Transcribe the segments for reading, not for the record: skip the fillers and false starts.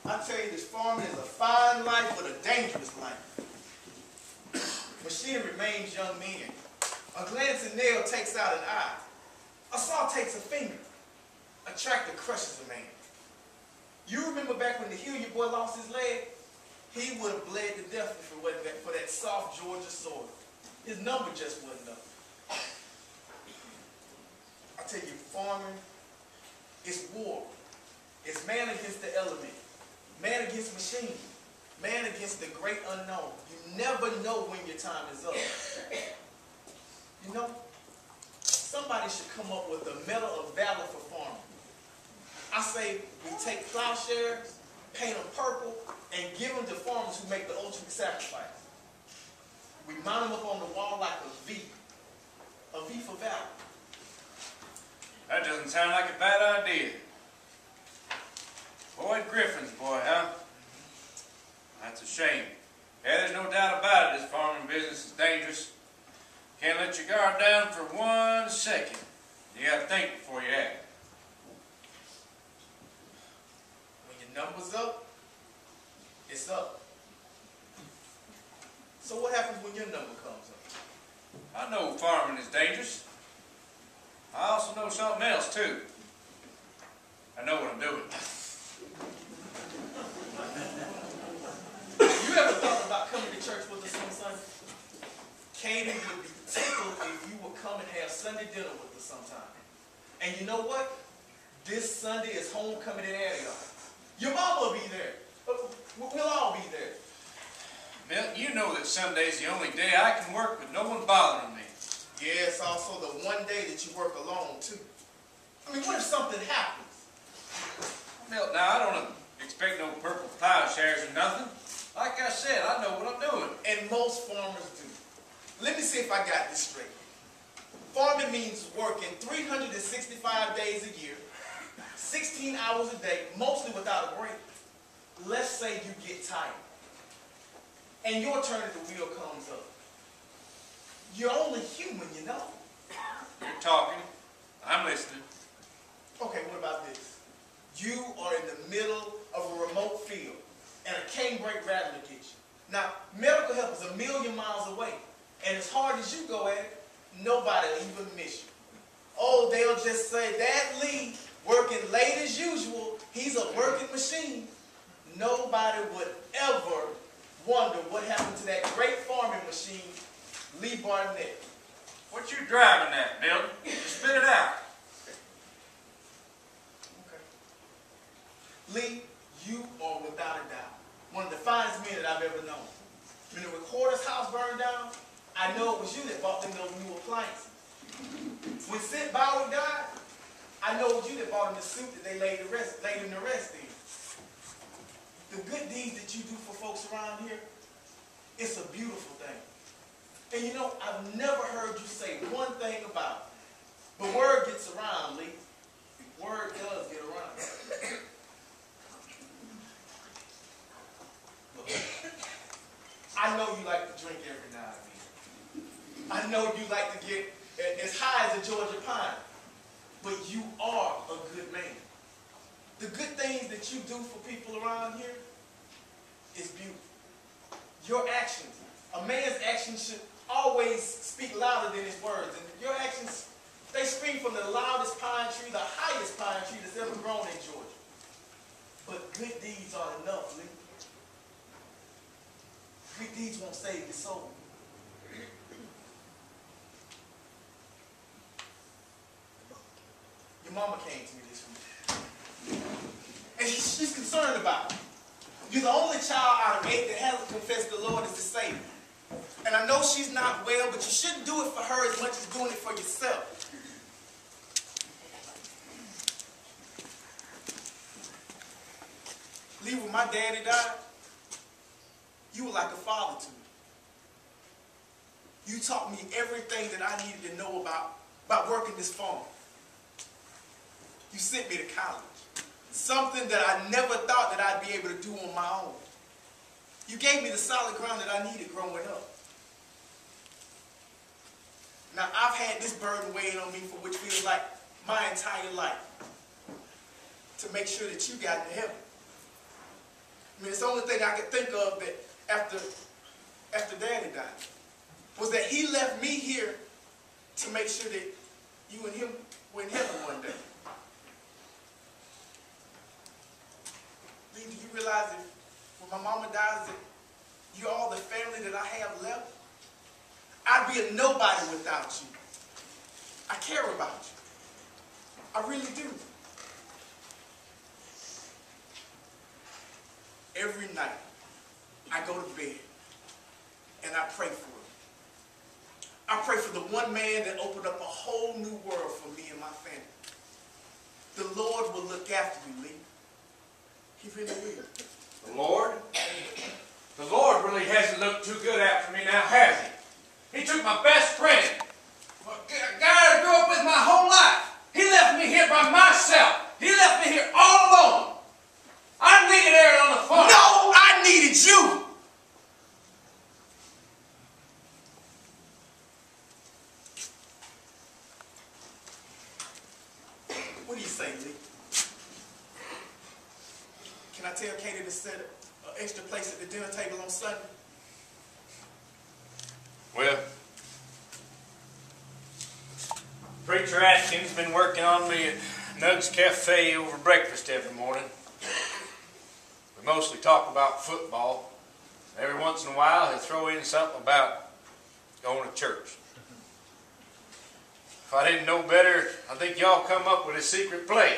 I tell you, this farming is a fine life, but a dangerous life. Machinery maims young men. A glancing nail takes out an eye. A saw takes a finger. A tractor crushes a man. You remember back when the Hilliard boy lost his leg? He would have bled to death if it wasn't for that soft Georgia soil. His number just wasn't up. I tell you, farming, it's war. It's man against the element. Man against machine. Man against the great unknown. You never know when your time is up. You know, somebody should come up with a medal of valor for farming. I say we take plowshares, paint them purple, and give them to farmers who make the ultimate sacrifice. We mount them up on the wall like a V. A V for valor. That doesn't sound like a bad idea. Boyd Griffin's boy, huh? That's a shame. Yeah, there's no doubt about it, this farming business is dangerous. Can't let your guard down for 1 second. You gotta think before you act. When your number's up, it's up. So what happens when your number comes up? I know farming is dangerous. I also know something else too. I know what I'm doing. You ever thought about coming to church with us on Sunday? Katie would be tickled if you would come and have Sunday dinner with us sometime. And you know what? This Sunday is homecoming at Antioch. Your mama will be there. We'll all be there. Milton, you know that Sunday's the only day I can work with no one bothering me. Yeah, it's also the one day that you work alone, too. I mean, what if something happens? Milton, now I don't expect no purple plowshares or nothing. Like I said, I know what I'm doing. And most farmers do. Let me see if I got this straight. Farming means working 365 days a year, 16 hours a day, mostly without a break. Let's say you get tired, and your turn at the wheel comes up. You're only human, you know. You're talking. I'm listening. Okay, what about this? You are in the middle of a remote field, and a canebrake rattler gets you. Now, medical help is 1,000,000 miles away, and as hard as you go at it, nobody will even miss you. Oh, they'll just say, that Lee, working late as usual, he's a working machine. Nobody would ever wonder what happened to that great farming machine, Lee Barnett. What you driving at, Milton? Spit it out. Okay. Lee, you are without a doubt one of the finest men that I've ever known. When the recorder's house burned down, I know it was you that bought them those new appliances. When Sid Bauer died, I know it was you that bought him the suit that they laid him to rest in. The good deeds that you do for folks around here, it's a beautiful thing. And you know, I've never heard you say one thing about it. But word gets around, Lee. Word does get around. Look, I know you like to drink every now and then. I know you like to get as high as a Georgia pine. But you are a good man. The good things that you do for people around here is beautiful. Your actions, a man's actions should always speak louder than his words. And your actions, they spring from the loudest pine tree, the highest pine tree that's ever grown in Georgia. But good deeds aren't enough, Lee. Good deeds won't save your soul. Your mama came to me this week. And she's concerned about it. You're the only child out of 8 that hasn't confessed the Lord as the Savior. And I know she's not well, but you shouldn't do it for her as much as doing it for yourself. Lee, when my daddy died, you were like a father to me. You taught me everything that I needed to know about working this farm. You sent me to college. Something that I never thought that I'd be able to do on my own. You gave me the solid ground that I needed growing up. Now, I've had this burden weighing on me for which feels like my entire life. To make sure that you got to heaven. I mean, it's the only thing I could think of that after Daddy died, was that he left me here to make sure that you and him were in heaven one day. Lee, do you realize that when my mama dies, that you're all the family that I have left? I'd be a nobody without you. I care about you. I really do. Every night, I go to bed and I pray for him. I pray for the one man that opened up a whole new world for me and my family. The Lord will look after you, Lee. He really will. The Lord? The Lord really hasn't looked too good after me now, has he? He took my best friend, a guy I grew up with my whole life. He left me here by myself. He left me here all alone. I needed Aaron on the farm. No, I needed you. What do you say, Lee? Can I tell Katie to set an extra place at the dinner table on Sunday? Well, Preacher Atkins been working on me at Nug's Cafe over breakfast every morning. We mostly talk about football. Every once in a while he'll throw in something about going to church. If I didn't know better, I think y'all come up with a secret play.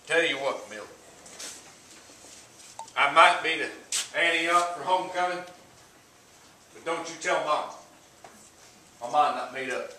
Tell you what, Milt. I might be to ante up for homecoming, but don't you tell Mom. My mind not made up.